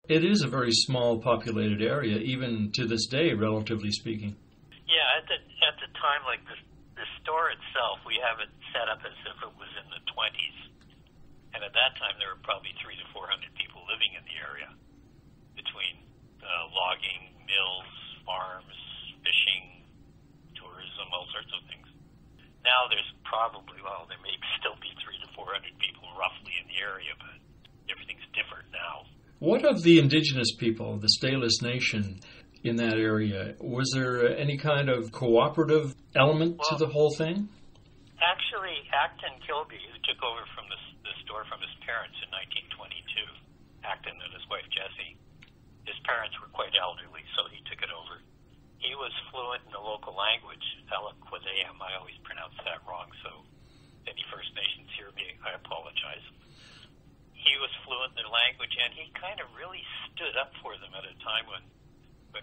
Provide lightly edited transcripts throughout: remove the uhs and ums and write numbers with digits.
It is a very small populated area, even to this day, relatively speaking. Yeah, at the time, like the store itself, we have it set up as if it was in the 20s. And at that time, there were probably 300 to 400 people living in the area between logging, mills, farms, fishing, tourism, all sorts of things. Now there's probably, well, there may still be 300 to 400 people roughly in the area, but everything's different now. What of the indigenous people, the Stateless Nation in that area? Was there any kind of cooperative element to the whole thing? Actually, Acton Kilby, who took over from the store from his parents in 1922, Acton and his wife Jessie, his parents were quite elderly, so he took it over. He was fluent in the local language, Alaquadam. I always pronounce that wrong, so any First Nations hear me, I apologize. He was fluent in their language, and he kind of really stood up for them at a time when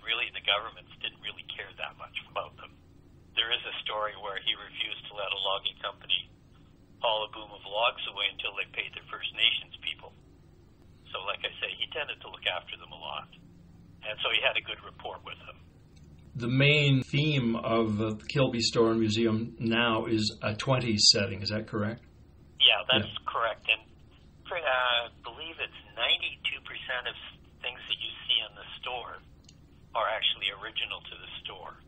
really the governments didn't really care that much about them. There is a story where he refused to let a logging company haul a boom of logs away until they paid their First Nations people. So like I say, he tended to look after them a lot. And so he had a good rapport with them. The main theme of the Kilby Store Museum now is a 20s setting, is that correct? Yeah, that's correct. And I believe it's 92% of things that you see in the store are actually original to the store.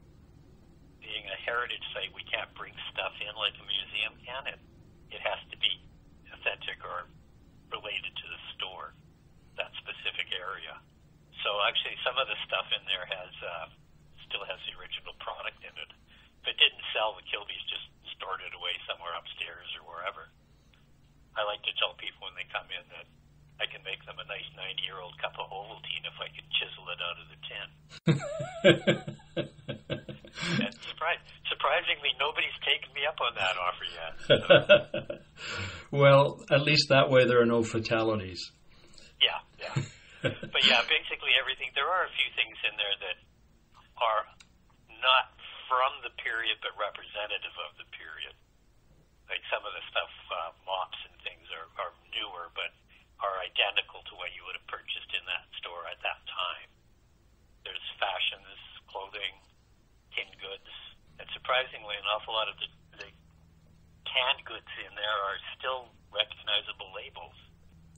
Being a heritage site, we can't bring stuff in like a museum can. It has to be authentic or related to the store, that specific area. So actually some of the stuff in there still has the original product in it. If it didn't sell, the Kilbys just stored it away somewhere upstairs or wherever. I like to tell people when they come in that I can make them a nice 90-year-old cup of Ovaltine if I can chisel it out of the tin. And surprisingly, nobody's taken me up on that offer yet. So. Well, at least that way there are no fatalities. Yeah. But yeah, basically everything. There are a few things in there that are not from the period but representative of the period. Like some of the stuff, mops and things are newer, but are identical to what you would have purchased in that store at that time. There's fashions, clothing, tin goods, and surprisingly, an awful lot of the canned goods in there are still recognizable labels.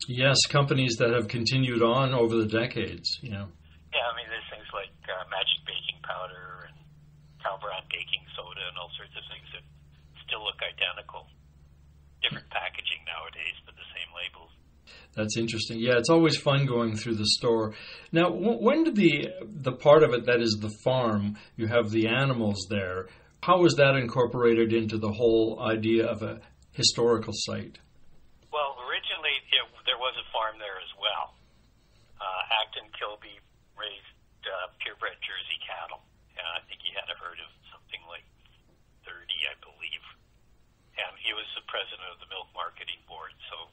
Yes, companies that have continued on over the decades, Yeah, I mean, there's things like Magic Baking Powder and Calbran Baking Soda and all sorts of things that still look identical. Different packaging nowadays, but the same labels. That's interesting. Yeah, it's always fun going through the store. Now, when did the part of it that is the farm, you have the animals there, how was that incorporated into the whole idea of a historical site? Well, originally there was a farm there as well. Acton Kilby raised purebred Jersey cattle. I think he had a herd of something like 30, I believe. And he was the president of the milk marketing board, so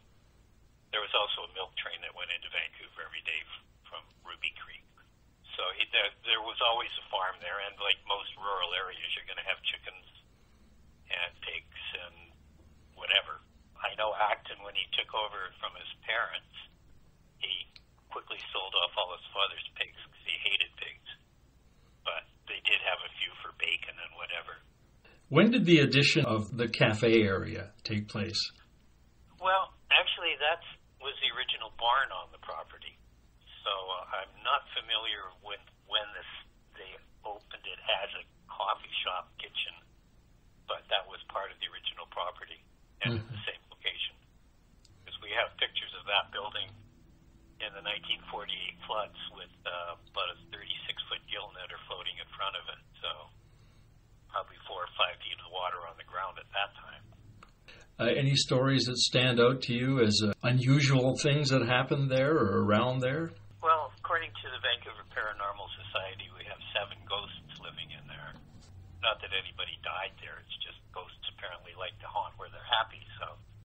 there was also a milk train that went into Vancouver every day from Ruby Creek. So there was always a farm there, and like most rural areas, you're going to have chickens and pigs and whatever. I know Acton, when he took over from his parents, he quickly sold off all his father's pigs because he hated pigs. But they did have a few for bacon and whatever. When did the addition of the cafe area take place? Well, actually, that was the original barn on the property. So I'm not familiar with when they opened it as a coffee shop kitchen, but that was part of the original property and in the same location. Because we have pictures of that building in the 1948 floods with about a 36-foot gill netter floating in front of it. So probably 4 or 5 feet of water on the ground at that time. Any stories that stand out to you as unusual things that happened there or around there? Well, according to the Vancouver Paranormal Society, we have 7 ghosts living in there. Not that anybody died there, it's just ghosts apparently like to haunt where they're happy, so